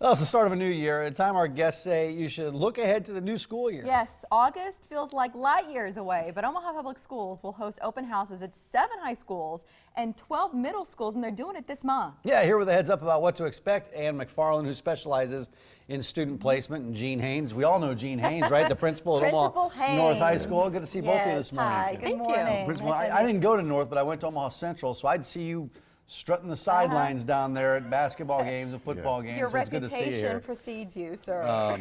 Well, it's the start of a new year. At time our guests say you should look ahead to the new school year. Yes, August feels like light years away, but Omaha Public Schools will host open houses at 7 high schools and 12 middle schools, and they're doing it this month. Yeah, here with a heads up about what to expect, Ann McFarland, who specializes in student placement, and Gene Haynes. We all know Gene Haynes, right? The principal at Omaha North High School. Good to see both of you this morning. Hi, good morning. Principal, I didn't go to North, but I went to Omaha Central, so I'd see you strutting the sidelines down there at basketball games and football games. Your so it's good to see you reputation here. precedes you, sir.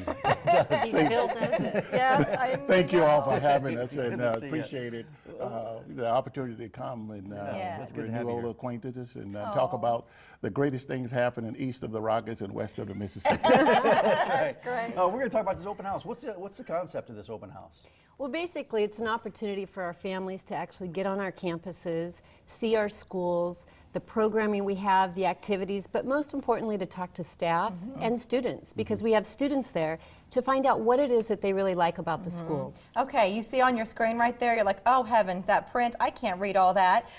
He still does it. Yeah, Thank you all for having us, and to see appreciate it. The opportunity to come and it's good to have renew you old here. acquaintances and talk about the greatest things happening east of the Rockies and west of the Mississippi. That's great. We're going to talk about this open house. What's the concept of this open house? Well, basically, it's an opportunity for our families to actually get on our campuses, see our schools, the programming we have, the activities, but most importantly to talk to staff and students, because we have students there to find out what it is that they really like about the schools. Okay, you see on your screen right there, you're like, oh heavens, that print, I can't read all that.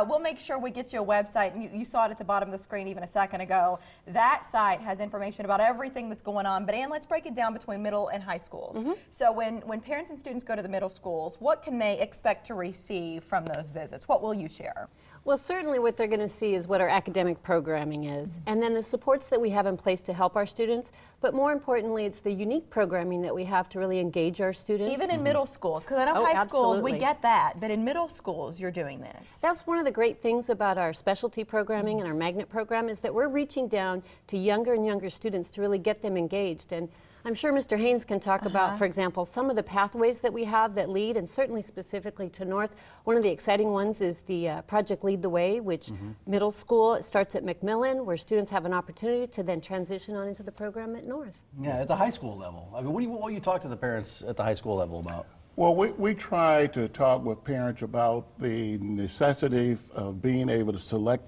We'll make sure we get you a website, and you saw it at the bottom of the screen even a second ago. That site has information about everything that's going on, but Ann, let's break it down between middle and high schools. So when parents and students go to the middle schools, what can they expect to receive from those visits? What will you share? Well, certainly what they're going to see is what our academic programming is, and then the supports that we have in place to help our students, but more importantly, it's the unique programming that we have to really engage our students. Even in middle schools, because I know high schools, we get that, but in middle schools, you're doing this. That's one of the great things about our specialty programming and our magnet program is that we're reaching down to younger and younger students to really get them engaged. And I'm sure Mr. Haynes can talk about, for example, some of the pathways that we have that lead, and certainly specifically to North. One of the exciting ones is the Project Lead the Way, which middle school, it starts at McMillan, where students have an opportunity to then transition on into the program at North. Yeah, at the high school level. I mean, what do you talk to the parents at the high school level about? Well, we try to talk with parents about the necessity of being able to select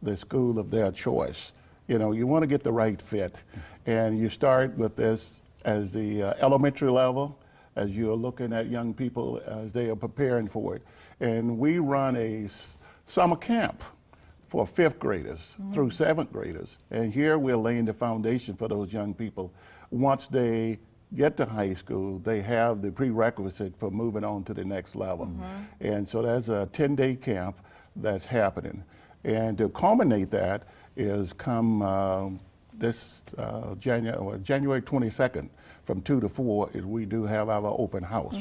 the school of their choice. You know, you want to get the right fit, and you start with this as the elementary level, as you're looking at young people as they are preparing for it. And we run a summer camp for 5th graders through 7th graders. And here we're laying the foundation for those young people. Once they get to high school, they have the prerequisite for moving on to the next level. And so there's a 10-day camp that's happening. And to culminate that is come this January 22nd from 2 to 4 is we do have our open house,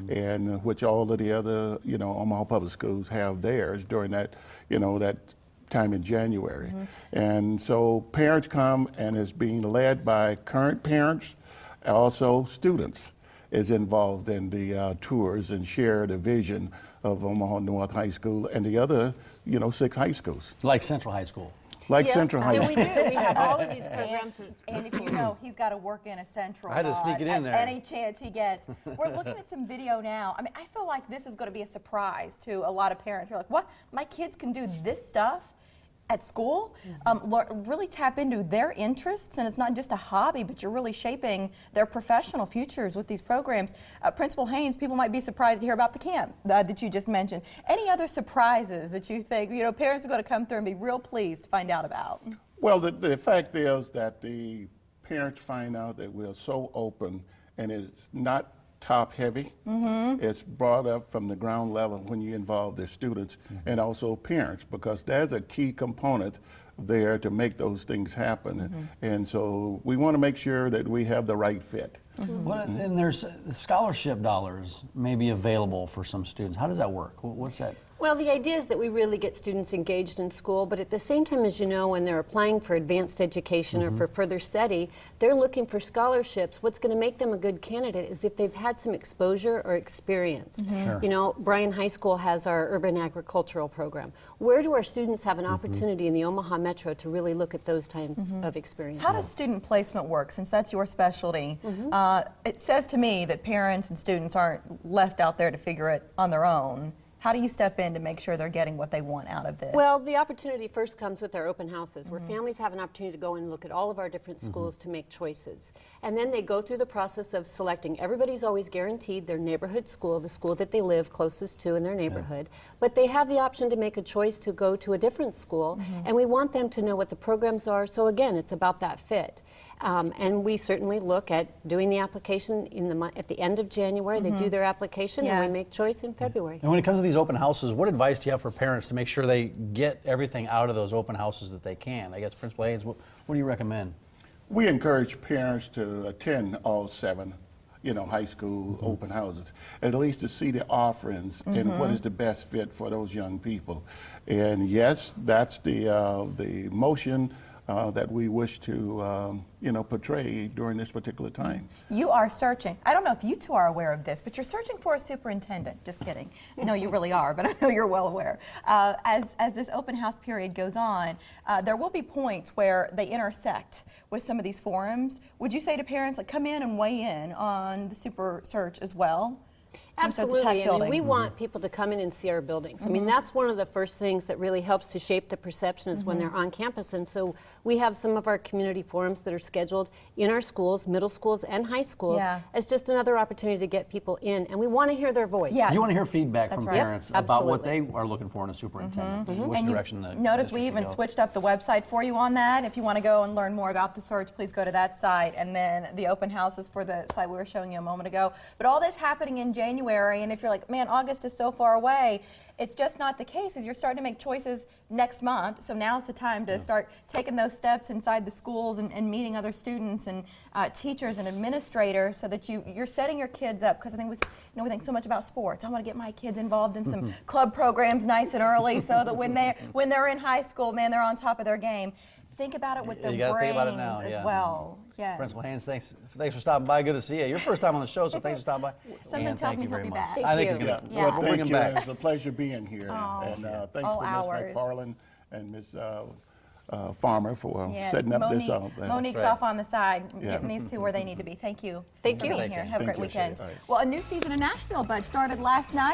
and which all of the other Omaha Public Schools have theirs during that that time in January. And so parents come, and it's being led by current parents, also students is involved in the tours and share the vision of Omaha North High School and the other 6 high schools. Like Central High School. Like Yes, Central High And School. we do. We have all of these programs. And if you know, he's got to work in a central. I had to sneak it in there. Any chance he gets. We're looking at some video now. I mean, I feel like this is going to be a surprise to a lot of parents who are like, what? My kids can do this stuff at school? Really tap into their interests, and it's not just a hobby, but you're really shaping their professional futures with these programs. Principal Haynes, people might be surprised to hear about the camp that you just mentioned. Any other surprises that you think parents are going to come through and be real pleased to find out about? Well, the fact is that the parents find out that we're so open, and it's not top heavy. It's brought up from the ground level when you involve the students and also parents, because there's a key component there to make those things happen. And so we want to make sure that we have the right fit. And there's scholarship dollars may be available for some students. How does that work? What's that? Well, the idea is that we really get students engaged in school, but at the same time, as you know, when they're applying for advanced education or for further study, they're looking for scholarships. What's going to make them a good candidate is if they've had some exposure or experience. Sure. You know, Bryan High School has our urban agricultural program. Where do our students have an opportunity in the Omaha Metro to really look at those types of experiences? How does student placement work, since that's your specialty? It says to me that parents and students aren't left out there to figure it on their own. How do you step in to make sure they're getting what they want out of this? Well, the opportunity first comes with our open houses, where families have an opportunity to go and look at all of our different schools to make choices. And then they go through the process of selecting. Everybody's always guaranteed their neighborhood school, the school that they live closest to in their neighborhood. But they have the option to make a choice to go to a different school, and we want them to know what the programs are. So again, it's about that fit. And we certainly look at doing the application at the end of January. They do their application, and we make choice in February. And when it comes to these open houses, what advice do you have for parents to make sure they get everything out of those open houses that they can? I guess, Principal Haynes, what do you recommend? We encourage parents to attend all 7 high school open houses, at least to see the offerings and what is the best fit for those young people. And yes, that's the motion that we wish to, portray during this particular time. You are searching. I don't know if you two are aware of this, but you're searching for a superintendent. Just kidding. No, you really are, but I know you're well aware. As this open house period goes on, there will be points where they intersect with some of these forums. Would you say to parents, like, come in and weigh in on the super search as well? Absolutely. I mean, we want people to come in and see our buildings. I mean, that's one of the first things that really helps to shape the perception is when they're on campus. And so we have some of our community forums that are scheduled in our schools, middle schools and high schools, as just another opportunity to get people in. And we want to hear their voice. Yeah. You want to hear feedback from parents about what they Absolutely. are looking for in a superintendent, which And direction the notice we district even should go. switched up the website for you on that. If you want to go and learn more about the search, please go to that site. And then the open houses for the site we were showing you a moment ago. But all this happening in January, and if you're like, man, August is so far away, it's just not the case. As you're starting to make choices next month, so now's the time to start taking those steps inside the schools and meeting other students and teachers and administrators, so that you're setting your kids up. Because I think we think so much about sports. I want to get my kids involved in some club programs nice and early, so that when they're in high school, man, they're on top of their game. Think about it with their You gotta brains think about it now, as well. Yes. Principal Haynes, thanks for stopping by. Good to see you. Your first time on the show, so thanks for stopping by. Something And tells thank me you he'll very be much. back. I think Thank he's you. going to. Yeah. We'll bring him back. It's a pleasure being here. And thanks all for Ms. hours. McFarland and Ms. Farmer for Yes, setting up this. Monique's right. off on the side, Yeah. getting these two where they need to be. Thank you. Thank for you. being Thanks, here. Ann. Have a Thank great you. weekend. All right. Well, a new season of Nashville Bud started last night.